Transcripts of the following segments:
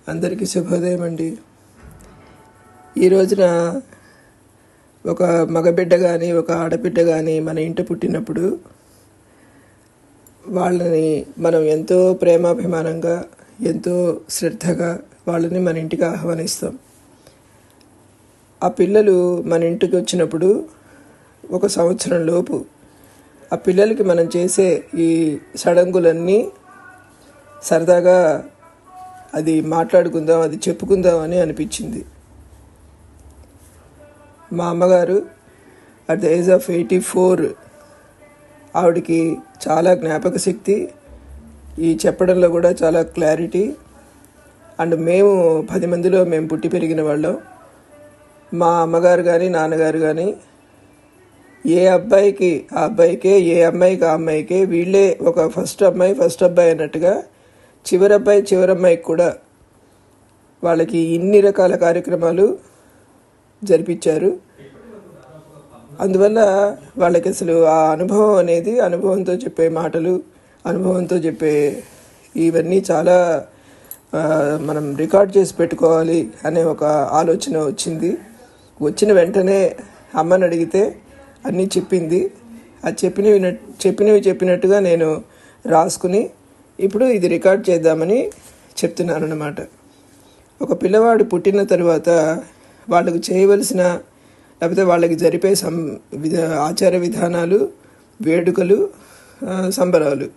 అందరికీ శుభోదయం అండి. ఈ రోజున ఒక మగబిడ్డ కానీ ఒక ఆడబిడ్డ కానీ మన ఇంట పుట్టినప్పుడు వాళ్ళని మనం ఎంతో ప్రేమాభిమానంగా ఎంతో శ్రద్ధగా వాళ్ళని మన ఇంటికి ఆహ్వానిస్తాం. ఆ పిల్లలు మన ఇంటికి వచ్చినప్పుడు ఒక సంవత్సరం లోపు ఆ పిల్లలకి మనం చేసే ఈ సడంగులన్నీ సరదాగా అది మాట్లాడుకుందాం, అది చెప్పుకుందాం అని అనిపించింది. మా అమ్మగారు అట్ ద ఏజ్ ఆఫ్ 84 ఆవిడకి చాలా జ్ఞాపక శక్తి, ఈ చెప్పడంలో కూడా చాలా క్లారిటీ. అండ్ మేము 10 మందిలో మేము పుట్టి పెరిగిన వాళ్ళం. మా అమ్మగారు కానీ నాన్నగారు కానీ ఏ అబ్బాయికి ఆ అబ్బాయికే, ఏ అమ్మాయికి ఆ అమ్మాయికే వీళ్ళే ఒక ఫస్ట్ అబ్బాయి అన్నట్టుగా చివరి అమ్మాయికి కూడా వాళ్ళకి ఇన్ని రకాల కార్యక్రమాలు జరిపించారు. అందువల్ల వాళ్ళకి అసలు ఆ అనుభవం అనేది, అనుభవంతో చెప్పే మాటలు, అనుభవంతో చెప్పే ఇవన్నీ చాలా మనం రికార్డ్ చేసి పెట్టుకోవాలి అనే ఒక ఆలోచన వచ్చింది. వచ్చిన వెంటనే అమ్మని అడిగితే అన్నీ చెప్పింది. అది చెప్పినట్టుగా నేను రాసుకుని ఇప్పుడు ఇది రికార్డ్ చేద్దామని చెప్తున్నాను అన్నమాట. ఒక పిల్లవాడు పుట్టిన తర్వాత వాళ్ళకు చేయవలసిన లేకపోతే వాళ్ళకి జరిపే ఆచార విధానాలు, వేడుకలు, సంబరాలు.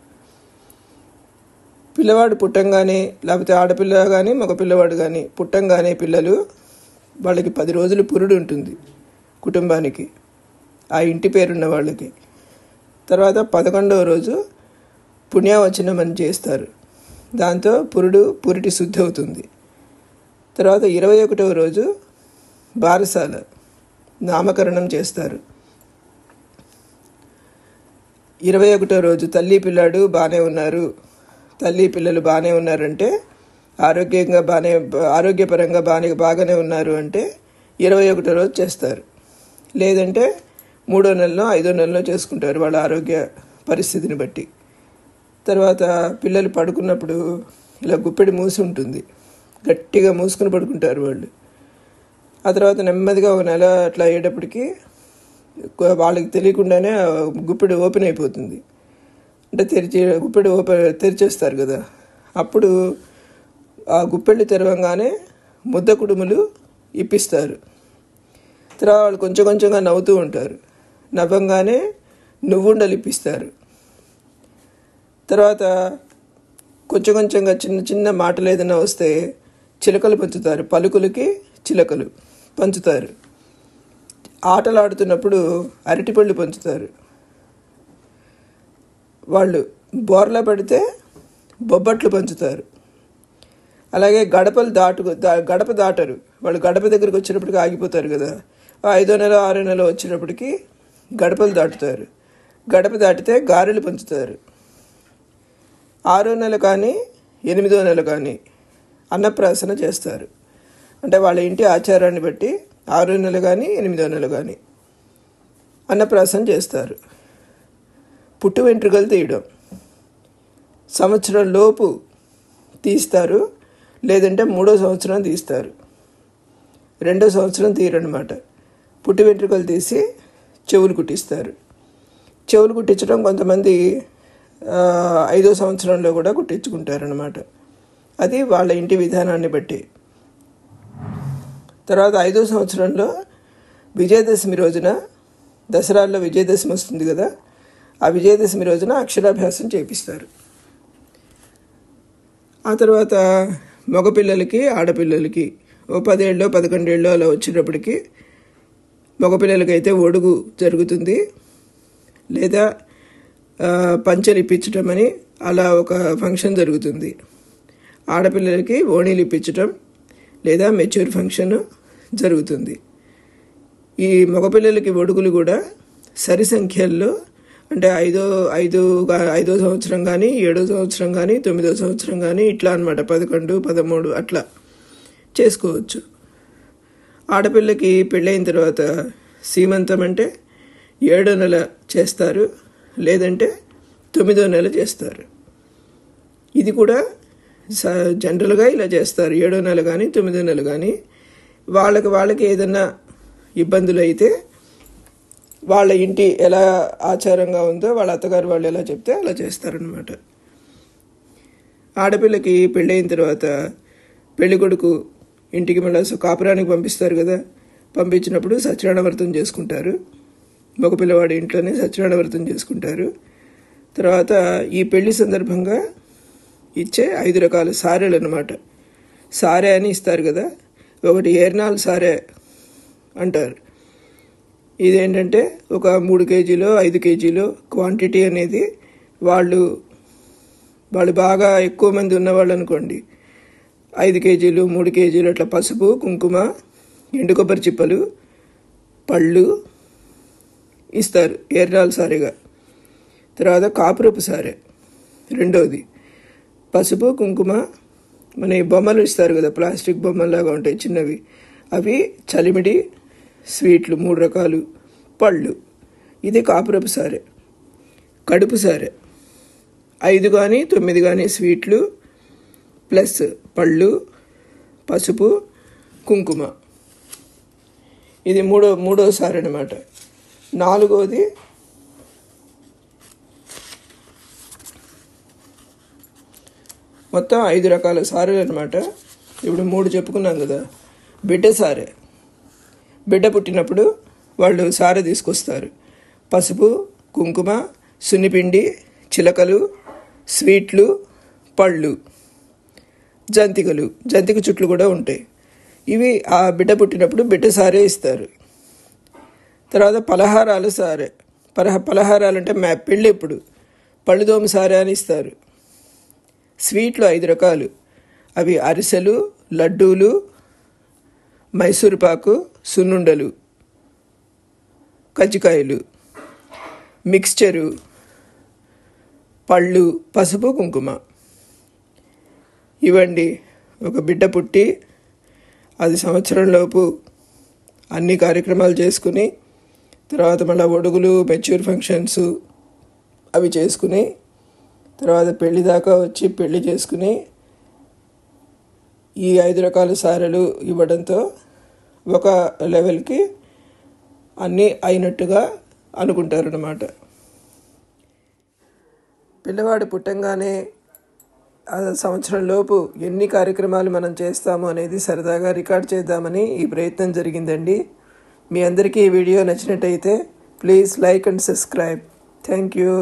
పిల్లవాడు పుట్టంగానే లేకపోతే ఆడపిల్ల కానీ మగ పిల్లవాడు కానీ పుట్టంగానే పిల్లలు వాళ్ళకి 10 రోజులు పురుడు ఉంటుంది కుటుంబానికి, ఆ ఇంటి పేరున్న వాళ్ళకి. తర్వాత 11వ రోజు పుణ్యవచనం అని చేస్తారు. దాంతో పురిటి శుద్ధి అవుతుంది. తర్వాత 21వ రోజు బారసాల, నామకరణం చేస్తారు. 21వ రోజు తల్లి పిల్లాడు బాగానే ఉన్నారు, తల్లి పిల్లలు బాగానే ఉన్నారంటే ఆరోగ్యపరంగా బాగానే ఉన్నారు అంటే 21వ రోజు చేస్తారు. లేదంటే 3వ నెలలో 5వ నెలలో చేసుకుంటారు వాళ్ళ ఆరోగ్య పరిస్థితిని బట్టి. తర్వాత పిల్లలు పడుకున్నప్పుడు ఇలా గుప్పెడి మూసి ఉంటుంది, గట్టిగా మూసుకొని పడుకుంటారు వాళ్ళు. ఆ తర్వాత నెమ్మదిగా ఒక నెల అట్లా అయ్యేటప్పటికి వాళ్ళకి తెలియకుండానే గుప్పెడి ఓపెన్ అయిపోతుంది. అంటే గుప్పెడి తెరిచేస్తారు కదా. అప్పుడు ఆ గుప్పెళ్ళు తెరవంగానే ముద్ద కుడుములు ఇప్పిస్తారు. తర్వాత వాళ్ళు కొంచెం కొంచెంగా నవ్వుతూ ఉంటారు. నవ్వంగానే నువ్వుండలు ఇప్పిస్తారు. తర్వాత కొంచెం కొంచెంగా చిన్న చిన్న మాటలు ఏదైనా వస్తే చిలకలు పంచుతారు, పలుకులకి చిలకలు పంచుతారు. ఆటలు ఆడుతున్నప్పుడు అరటిపళ్ళు పంచుతారు. వాళ్ళు బోర్లా పడితే బొబ్బట్లు పంచుతారు. అలాగే గడప దాటరు, వాళ్ళు గడప దగ్గరికి వచ్చినప్పటికి ఆగిపోతారు కదా. 5వ నెల 6వ నెల వచ్చినప్పటికి గడపలు దాటుతారు. గడప దాటితే గారెలు పంచుతారు. 6వ నెల కానీ 8వ నెల కానీ అన్నప్రాసన చేస్తారు. అంటే వాళ్ళ ఇంటి ఆచారాన్ని బట్టి 6వ నెల కానీ 8వ నెల కానీ అన్నప్రాసన చేస్తారు. పుట్టు వెంట్రుకలు తీయడం సంవత్సరం లోపు తీస్తారు, లేదంటే 3వ సంవత్సరం తీస్తారు. 2వ సంవత్సరం తీయరనమాట. పుట్టు వెంట్రుకలు తీసి చెవులు కుట్టిస్తారు. చెవులు కుట్టించడం కొంతమంది 5వ సంవత్సరంలో కూడా కుట్టించుకుంటారనమాట. అది వాళ్ళ ఇంటి విధానాన్ని బట్టి. తర్వాత 5వ సంవత్సరంలో విజయదశమి రోజున, దసరాల్లో విజయదశమి వస్తుంది కదా, ఆ విజయదశమి రోజున అక్షరాభ్యాసం చేపిస్తారు. ఆ తర్వాత మగపిల్లలకి ఆడపిల్లలకి 10 ఏళ్ళో 11 ఏళ్ళో అలా వచ్చేటప్పటికి మగపిల్లలకైతే ఒడుగు జరుగుతుంది, లేదా పంచెలు ఇప్పించడం అని అలా ఒక ఫంక్షన్ జరుగుతుంది. ఆడపిల్లలకి ఓణీలు ఇప్పించడం లేదా మెచ్యూర్ ఫంక్షన్ జరుగుతుంది. ఈ మగపిల్లలకి ఒడుగులు కూడా సరి సంఖ్యల్లో, అంటే 5వ సంవత్సరం కానీ 7వ సంవత్సరం కానీ 9వ సంవత్సరం కానీ ఇట్లా అనమాట, 11, 13 అట్లా చేసుకోవచ్చు. ఆడపిల్లకి పెళ్ళైన తర్వాత సీమంతం అంటే 7వ నెల చేస్తారు, లేదంటే 9వ నెల చేస్తారు. ఇది కూడా జనరల్గా ఇలా చేస్తారు. 7వ నెల కానీ 9వ నెల కానీ వాళ్ళకి ఏదైనా ఇబ్బందులు అయితే వాళ్ళ ఇంటి ఎలా ఆచారంగా ఉందో వాళ్ళ అత్తగారు వాళ్ళు ఎలా చెప్తే అలా చేస్తారనమాట. ఆడపిల్లకి పెళ్ళైన తర్వాత పెళ్లి కొడుకు ఇంటికి మళ్ళీ కాపురానికి పంపిస్తారు కదా. పంపించినప్పుడు సత్యనారాయణ వ్రతం చేసుకుంటారు. మగపిల్లవాడి ఇంట్లోనే సత్యనారాయణ వ్రతం చేసుకుంటారు. తర్వాత ఈ పెళ్లి సందర్భంగా ఇచ్చే 5 రకాల సారెలు అన్నమాట. సారె అని ఇస్తారు కదా. ఒకటి ఏర్నాల్ సారె అంటారు. ఇదేంటంటే ఒక 3 కేజీలో 5 కేజీలో క్వాంటిటీ అనేది వాళ్ళు బాగా ఎక్కువ మంది ఉన్నవాళ్ళు అనుకోండి, 5 కేజీలు 3 కేజీలు అట్లా పసుపు, కుంకుమ, ఎండు కొబ్బరి చిప్పలు, పళ్ళు ఇస్తారు ఏర్నాల్ సారెగా. తర్వాత కాపురపు సారె రెండోది. పసుపు, కుంకుమ, మన ఈ బొమ్మలు ఇస్తారు కదా, ప్లాస్టిక్ బొమ్మలాగా ఉంటాయి చిన్నవి, అవి, చలిమిడి, స్వీట్లు 3 రకాలు, పళ్ళు. ఇది కాపురపు సారె. కడుపు సారె 5 కానీ 9 కానీ స్వీట్లు ప్లస్ పళ్ళు, పసుపు, కుంకుమ. ఇది మూడో సారె అనమాట. 4వది మొత్తం 5 రకాల సారెలు అనమాట. ఇప్పుడు 3 చెప్పుకున్నాం కదా. బిడ్డ సారె. బిడ్డ పుట్టినప్పుడు వాళ్ళు సారె తీసుకొస్తారు. పసుపు, కుంకుమ, సున్నిపిండి, చిలకలు, స్వీట్లు, పళ్ళు, జంతిక చుట్లు కూడా ఉంటాయి. ఇవి ఆ బిడ్డ పుట్టినప్పుడు బిడ్డ సారే ఇస్తారు. తర్వాత పలహారాలు సారె. పలహారాలు అంటే పెళ్ళి ఎప్పుడు పళ్ళుదోమ సారె అని ఇస్తారు. స్వీట్లు 5 రకాలు. అవి అరిసెలు, లడ్డూలు, మైసూరుపాకు, సున్నుండలు, కజ్జికాయలు, మిక్స్చరు, పళ్ళు, పసుపు, కుంకుమ. ఇవ్వండి. ఒక బిడ్డ పుట్టి 10 సంవత్సరంలోపు అన్ని కార్యక్రమాలు చేసుకుని తర్వాత మళ్ళీ ఒడుగులు, మెచ్యూర్ ఫంక్షన్స్ అవి చేసుకుని తర్వాత పెళ్లి దాకా వచ్చి పెళ్లి చేసుకుని ఈ 5 రకాల సారెలు ఇవ్వడంతో ఒక లెవెల్కి అన్నీ అయినట్టుగా అనుకుంటారన్నమాట. పిల్లవాడు పుట్టంగానే సంవత్సరంలోపు ఎన్ని కార్యక్రమాలు మనం చేస్తాము అనేది సరదాగా రికార్డ్ చేద్దామని ఈ ప్రయత్నం జరిగిందండి. మీ అందరికీ ఈ వీడియో నచ్చినట్టయితే please like and subscribe. Thank you.